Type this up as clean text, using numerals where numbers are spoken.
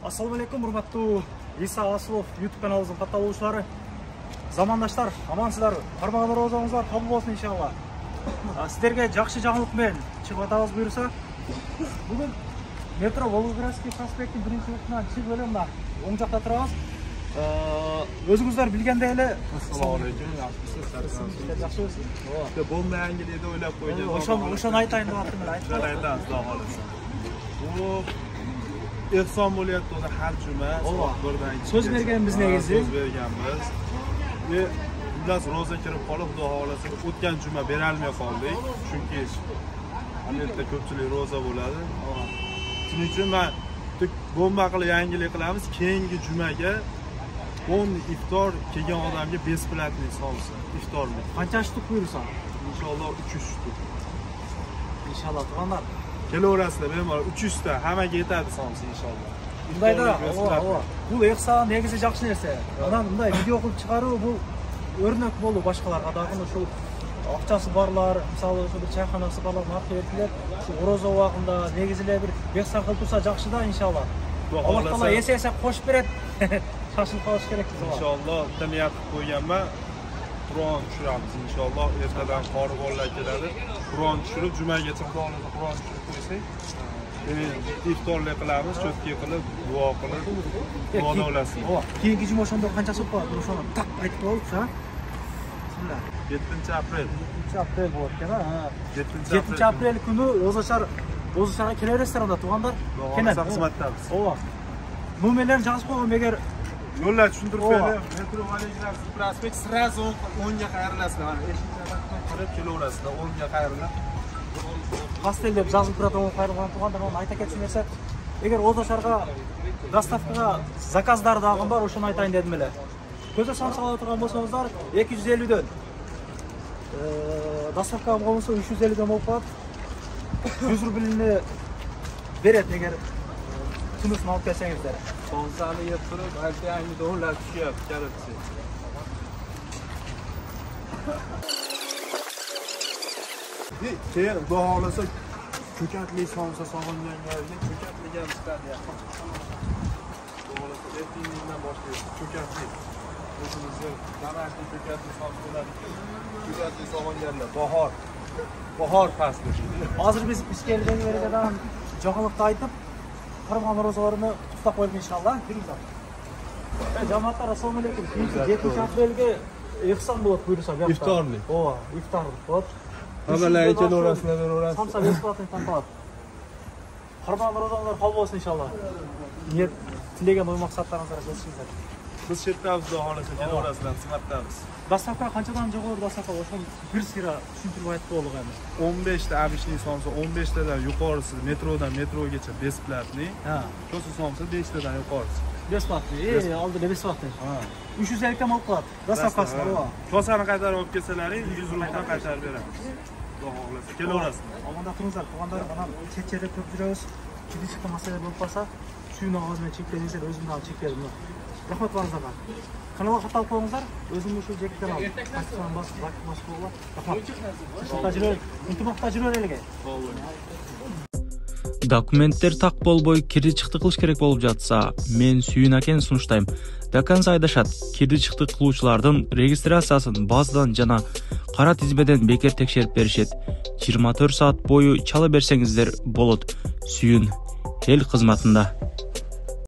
Assalamu alaikum, урматтуу Иса Асылов YouTube каналыбыздын катталуучулары. Замандаштар, амансыздар. Кармаган розоңуздар кабыл болсун иншалла. Сиздерге жакшы жаңылык менен чыгып атабыз буюрса. Бүгүн метро Волгоградский проспекттин биринчи бутунан чыгып эле мына оң жакта турабыз. Өзүңүздөр билгендей эле. Assalomu alaykum. Yaxshimisiz? Жакшы болсун. Ооба. Болмаганга deydi o'ylab qo'ygan. Ошону айтайын деп аттым эле. Aytamiz, Xudo xolasa. Bu ehson bo'lyapti o'zi har juma birdan so'z berganmiz negizi. So'z berganmiz. Ve bundan roza kirib qolib, Xudo xolasa o'tgan juma bera olmay qoldik. Chunki Amerikada ko'pchilik roza bo'ladi. Shuning uchun men bomba qilib yangilik qilamiz. Keyingi jumaga 10 iftor kelgan odamga besplatniy solsin. İftorni. Qancha shtuk buyursa? İnşallah 300 shtuk. İnşallah tuğanlar. Kelaverasizlar, bemalol 300 ta hammaga yetadi solsin inshaalloh. Мындайда, бул экса негизи жакшы нерсе. Анан мындай видео кылып чыгаруу бул өрнөк болуу башкаларга дагы ушул акчасы барлар, мисалы ошо бир чайканасы барлар максат ушу орозо убагында негизи эле бир экса кылып турса жакшы да иншалла. Аллах таала эсе кош берет. Шашылып калыш керек биз. Inshaalloh niyat qo'yganman. Qur'on tushiramiz inshaalloh. Ertadan qori bolalar keladi. Qur'on tushirib jumaga chiqib Qur'on tushirib qo'ysak, iftorlik qilamiz, cho'tki qilib, duo qilib, duoda o'lasin. Keyingi juma o'shanda qanchasi bo'ladi? O'shani taq aytib qo'yib, ha? Bismillah. 7-aprel. 7-aprel bo'lar ekan, ha. 7-aprel kuni O'zbekistonga kelaverasizlar unda tug'anlar. Keladi, xizmatdamiz. Nomerlarni yozib qo'ying, agar yo'llar tushuntirib beradi. Metro Volgogradskiy prospekt sразу 10 ga qayrilasizlar. Mana eshiklardan kirib kelaverasizlar, 10 ga qayrilib. Hostel deb yozib turadi, o'ng qayrilgan tug'anlar uni ayta ketsin desa, agar O'zbekistonga dostavkaga zakazlar dag'im bor, o'shani aytayın dedim ele. Ko'za samsaqla turgan bo'lsangizlar 250 dan dostavka bo'lsa 350 dan bo'lib qoladi. 100 rublni beradi agar tunusni olib kelsangizlar. Sonsani yeb turib, aytaymi dollar tushyapti, karitchi. Keyin Xudo xolasa ko'katli somsa sog'inganlarga ko'katli ham chiqadi. Xudo xolasa ertindan boshlaymiz. Ko'katli. O'zimizga qamatli ko'katli somsa bo'ladi. Ko'katli sog'inganlar bahor fasli. Hozir biz kelgan yerdan jahonlikda aytib Qarmag'on rozalarini tutab qo'yib inshaalloh. Jamoatlar assalomu alaykum. 7-aprelga ehson bo'lib buyursa bu yoqda. İftorlik. İftorlik bo'ladi. Hammalar kelaverasizlar, beraverasizlar. Samsa besplatni tanqiladi. Qarmag'on rozalalar qabul bo'lsin inshaalloh. Niyat tilagan o'y maqsadlaringizni yozingizlar. Biz chetdamiz, Xudo xolasa kelaverasizlar, xizmatdamiz. Dastavka qanchadan jo'g'ri dastavka o'sha bir sira tushuntirib aytib bo'ldik endi. 15 ta abishli somsa, 15 tadan yuqorisi metrogacha besplatniy. Ko'sa somsa 5 tadan yuqorisi. Besplatniy. Oldida besplatniy. 350 dan olib qoladi. Dastavkasi bor. Kosani qaytarib olib kelsalaring, 100 rubldan qaytarib beramiz. Xudo xolasa kelaverasizlar. Omonda turinglar, tuğanlar mana chet-chetda ko'p yuramiz. Kidi chiqqan masala bo'lib qolsa, suyni og'zidan cheklaningizlar, o'zimdan olib chek berdim. Rahmat baringizlar. Kanalga xato qo'yingizlar, o'zimni shu jek kanal. Pastdan bosib, bosib qo'yinglar. Rahmat. Intimoqda жүрөйлерге. Документтер так болбой кирди чыкты кылыш керек болуп жатса, мен Сүйүн акен сунуштайм. До конца айдашат. Кирди чыкты кылуучулардын регистрациясын базадан жана кара тизмеден бекер текшерип беришет. 24 саат бою чала берсеңиздер болот. Сүйүн эл кызматында.